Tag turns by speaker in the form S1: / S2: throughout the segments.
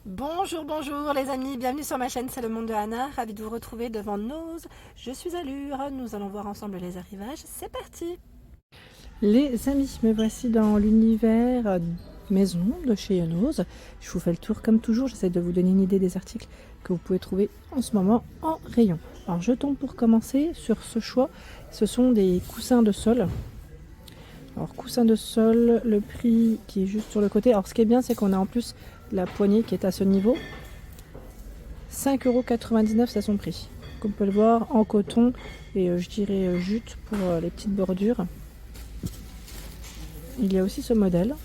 S1: Bonjour, bonjour les amis, bienvenue sur ma chaîne C'est le monde de Anna, ravie de vous retrouver devant Nose. Je suis à Lure, nous allons voir ensemble les arrivages, c'est parti. Les amis, me voici dans l'univers maison de chez Nose. Je vous fais le tour comme toujours, j'essaie de vous donner une idée des articles que vous pouvez trouver en ce moment en rayon. Alors je tombe pour commencer sur ce choix, ce sont des coussins de sol. Alors coussin de sol, le prix qui est juste sur le côté. Alors ce qui est bien, c'est qu'on a en plus la poignée qui est à ce niveau. 5,99 € c'est son prix. Comme on peut le voir en coton et je dirais jute pour les petites bordures. Il y a aussi ce modèle.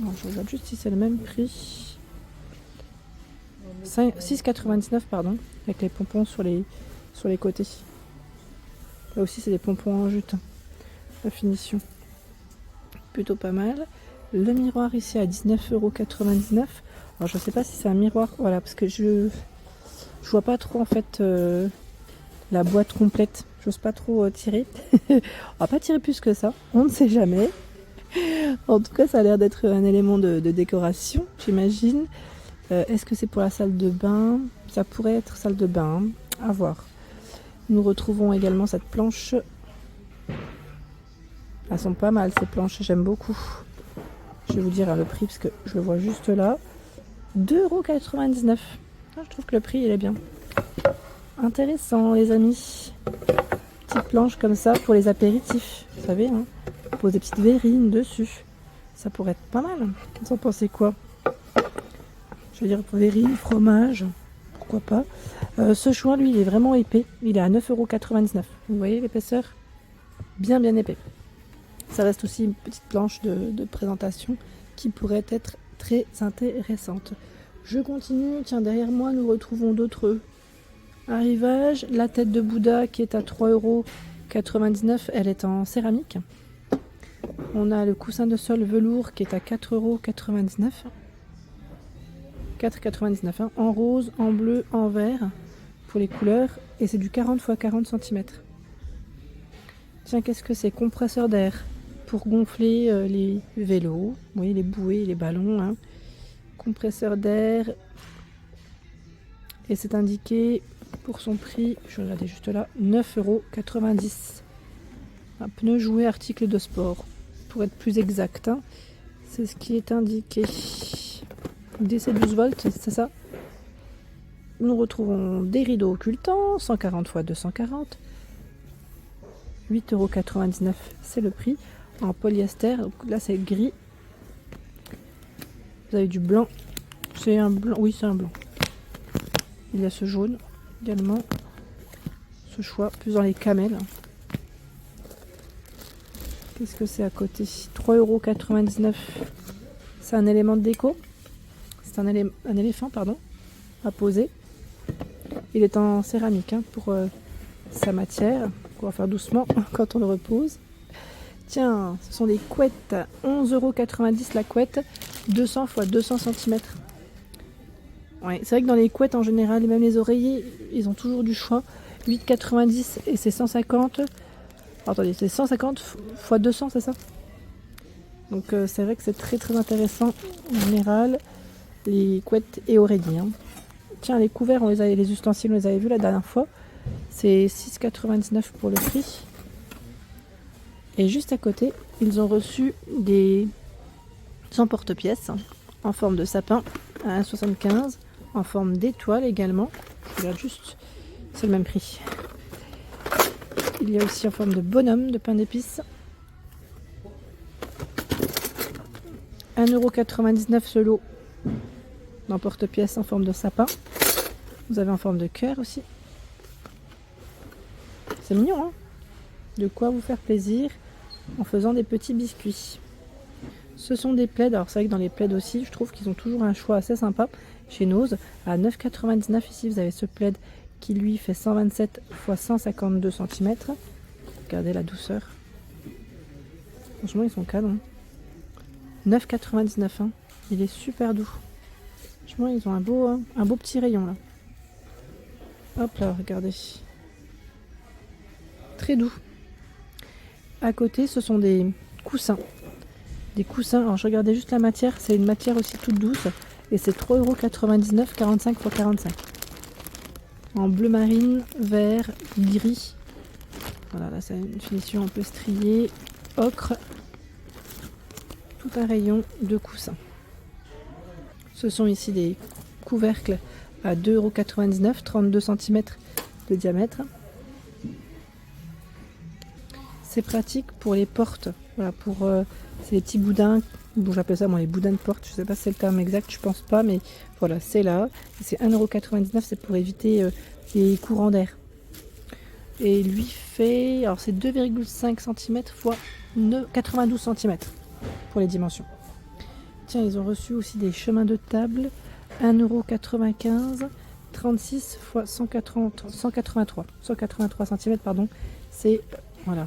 S1: Alors, je regarde juste si c'est le même prix. 6,99 € pardon, avec les pompons sur les côtés. Là aussi c'est des pompons en jute. La finition plutôt pas mal. Le miroir ici à 19,99 €. Alors je sais pas si c'est un miroir, voilà, parce que je vois pas trop en fait la boîte complète. J'ose pas trop tirer. On va pas tirer plus que ça, on ne sait jamais. En tout cas ça a l'air d'être un élément de décoration, j'imagine. Est-ce que c'est pour la salle de bain? Ça pourrait être salle de bain, à voir. Nous retrouvons également cette planche. Elles sont pas mal ces planches, j'aime beaucoup. Je vais vous dire le prix parce que je le vois juste là. 2,99 €. Ah, je trouve que le prix il est bien. Intéressant les amis. Petite planche comme ça pour les apéritifs. Vous savez, hein, pose des petites verrines dessus. Ça pourrait être pas mal. Vous en pensez quoi? Je veux dire verrine, fromage. Pourquoi pas. Ce choix lui il est vraiment épais. Il est à 9,99 €. Vous voyez l'épaisseur? Bien épais. Ça reste aussi une petite planche de présentation qui pourrait être très intéressante. Je continue. Tiens, derrière moi, nous retrouvons d'autres arrivages. La tête de Bouddha qui est à 3,99 €. Elle est en céramique. On a le coussin de sol velours qui est à 4,99 €. 4,99 €, hein, en rose, en bleu, en vert pour les couleurs. Et c'est du 40 x 40 cm. Tiens, qu'est-ce que c'est? Compresseur d'air pour gonfler les vélos, vous voyez les bouées, les ballons, hein. Compresseur d'air, et c'est indiqué pour son prix, je regardais juste là, 9,90 €. Un pneu jouet article de sport, pour être plus exact, hein. C'est ce qui est indiqué. DC 12 volts, c'est ça. Nous retrouvons des rideaux occultants, 140 x 240. 8,99 €, c'est le prix. En polyester, donc là c'est gris. Vous avez du blanc. C'est un blanc, oui c'est un blanc. Il y a ce jaune également. Ce choix, plus dans les camels. Qu'est-ce que c'est à côté? 3,99 €. C'est un élément de déco. C'est un éléphant, pardon, à poser. Il est en céramique, hein, pour sa matière. On va faire doucement quand on le repose. Tiens, ce sont des couettes. 11,90 € la couette. 200 x 200 cm. Ouais, c'est vrai que dans les couettes en général, et même les oreillers, ils ont toujours du choix. 8,90 € et c'est 150. Attendez, c'est 150 x 200, c'est ça? Donc c'est vrai que c'est très intéressant en général. Les couettes et oreillers, hein. Tiens, les couverts, les ustensiles, on les avait vus la dernière fois. C'est 6,99 € pour le prix. Et juste à côté, ils ont reçu des emporte-pièces en forme de sapin à 1,75 €, en forme d'étoile également. Je regarde juste, c'est le même prix. Il y a aussi en forme de bonhomme de pain d'épices. 1,99 € ce lot d'emporte-pièces en forme de sapin. Vous avez en forme de cœur aussi. C'est mignon, hein? De quoi vous faire plaisir en faisant des petits biscuits. Ce sont des plaids. Alors c'est vrai que dans les plaids aussi, je trouve qu'ils ont toujours un choix assez sympa. Chez Nose, à 9,99 € ici, vous avez ce plaid qui lui fait 127 x 152 cm. Regardez la douceur. Franchement, ils sont canons. 9,99 €, hein. Il est super doux. Franchement, ils ont un beau petit rayon là. Hop là, regardez. Très doux. À côté, ce sont des coussins. des coussins. Alors je regardais juste la matière, c'est une matière aussi toute douce. Et c'est 3,99 €, 45 x 45. En bleu marine, vert, gris. Voilà, là c'est une finition un peu striée. Ocre. Tout un rayon de coussins. Ce sont ici des couvercles à 2,99 €, 32 cm de diamètre. C'est pratique pour les portes. Voilà, c'est les petits boudins. Bon, j'appelle ça moi les boudins de porte. Je sais pas si c'est le terme exact, je pense pas, mais voilà, c'est là. C'est 1,99 €, c'est pour éviter les courants d'air. Et lui fait, alors c'est 2,5 cm x 92 cm pour les dimensions. Tiens, ils ont reçu aussi des chemins de table, 1,95 €, 36 x 183 cm, pardon. C'est, voilà,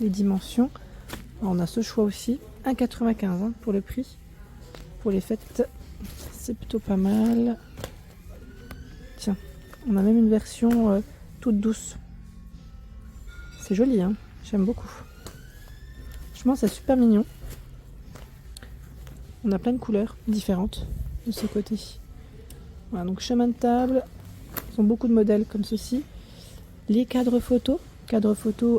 S1: les dimensions. Alors, on a ce choix aussi, 1,95 € pour le prix. Pour les fêtes, c'est plutôt pas mal. Tiens, on a même une version toute douce. C'est joli, hein, j'aime beaucoup. Franchement, c'est super mignon. On a plein de couleurs différentes de ce côté. Voilà, donc chemin de table. Ils ont beaucoup de modèles comme ceci. Les cadres photos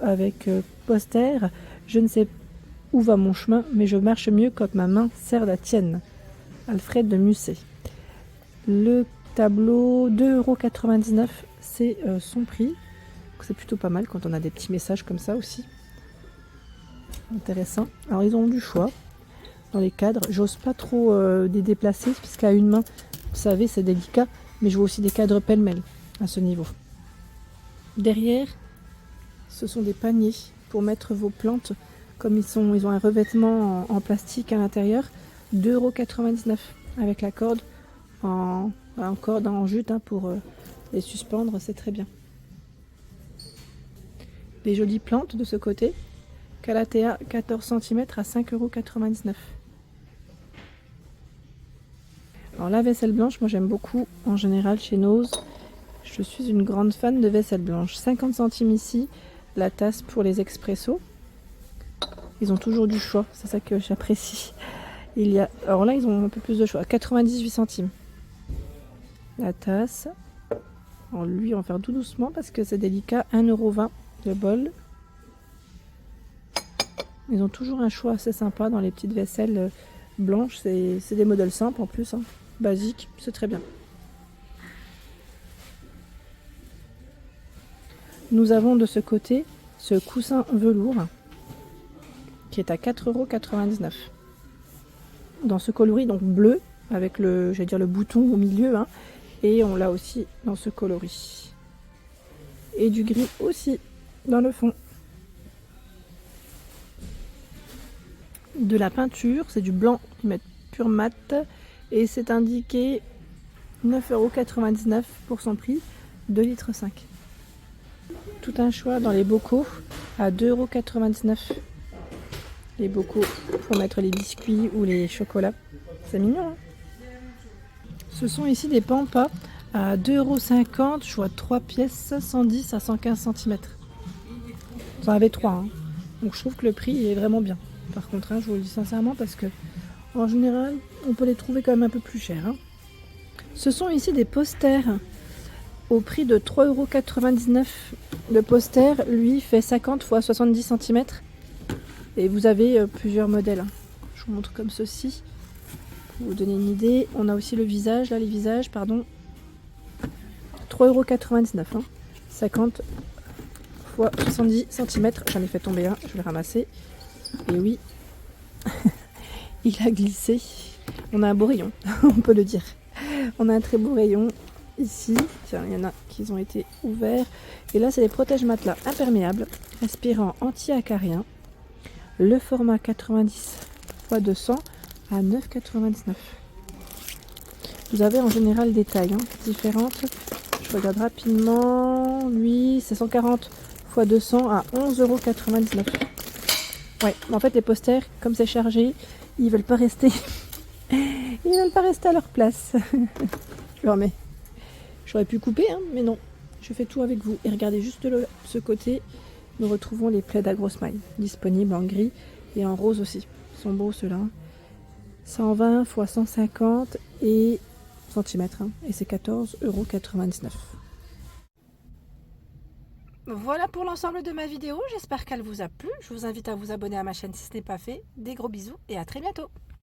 S1: avec poster. Je ne sais où va mon chemin, mais je marche mieux quand ma main serre la tienne. Alfred de Musset. Le tableau, 2,99 €, c'est son prix. C'est plutôt pas mal quand on a des petits messages comme ça aussi. Intéressant. Alors ils ont du choix dans les cadres. J'ose pas trop les déplacer parce qu'à une main, vous savez, c'est délicat. Mais je vois aussi des cadres pêle-mêle à ce niveau. Derrière, ce sont des paniers pour mettre vos plantes. Comme ils ont un revêtement en plastique à l'intérieur. 2,99 € avec la corde en corde en jute pour les suspendre, c'est très bien. Les jolies plantes de ce côté. Calathea 14 cm à 5,99 €. Alors la vaisselle blanche, moi j'aime beaucoup en général chez Nose. Je suis une grande fan de vaisselle blanche. 50 centimes ici, la tasse pour les expressos. Ils ont toujours du choix, c'est ça que j'apprécie. Alors là ils ont un peu plus de choix, 98 centimes. La tasse. Alors lui on va faire tout doucement parce que c'est délicat, 1,20 € le bol. Ils ont toujours un choix assez sympa dans les petites vaisselles blanches. C'est des modèles simples en plus, hein. Basiques, c'est très bien. Nous avons de ce côté ce coussin velours qui est à 4,99 €. Dans ce coloris donc bleu avec le bouton au milieu, hein, et on l'a aussi dans ce coloris. Et du gris aussi dans le fond. De la peinture, c'est du blanc, ils mettent pur mat et c'est indiqué 9,99 € pour son prix, 2,5 litres. Tout un choix dans les bocaux à 2,99 €. Les bocaux pour mettre les biscuits ou les chocolats, c'est mignon, hein. Ce sont ici des pampas à 2,50 €, je vois 3 pièces, 110 à 115 cm. Vous en avez 3, hein. Donc je trouve que le prix est vraiment bien. Par contre, hein, je vous le dis sincèrement parce que en général, on peut les trouver quand même un peu plus chers, hein. Ce sont ici des posters au prix de 3,99 €. Le poster, lui, fait 50 x 70 cm. Et vous avez plusieurs modèles, hein. Je vous montre comme ceci. Pour vous donner une idée, on a aussi le visage, là, les visages, pardon. 3,99 €, hein. 50 x 70 cm. J'en ai fait tomber un, je vais le ramasser. Et oui, il a glissé. On a un beau rayon, on peut le dire. On a un très beau rayon ici. Tiens, il y en a qui ont été ouverts. Et là, c'est les protège-matelas imperméables, respirants anti-acariens. Le format 90 x 200 à 9,99 €. Vous avez en général des tailles, hein, différentes. Je regarde rapidement. Lui, c'est 140 x 200 à 11,99 €. Ouais, en fait les posters, comme c'est chargé, ils veulent pas rester. Ils veulent pas rester à leur place. Je le remets. J'aurais pu couper, hein, mais non. Je fais tout avec vous. Et regardez juste de ce côté, nous retrouvons les plaids à grosse maille, disponibles en gris et en rose aussi. sont beaux ceux-là. 120 x 150 et centimètres. Et c'est 14,99 €. Voilà pour l'ensemble de ma vidéo. J'espère qu'elle vous a plu. Je vous invite à vous abonner à ma chaîne si ce n'est pas fait. Des gros bisous et à très bientôt.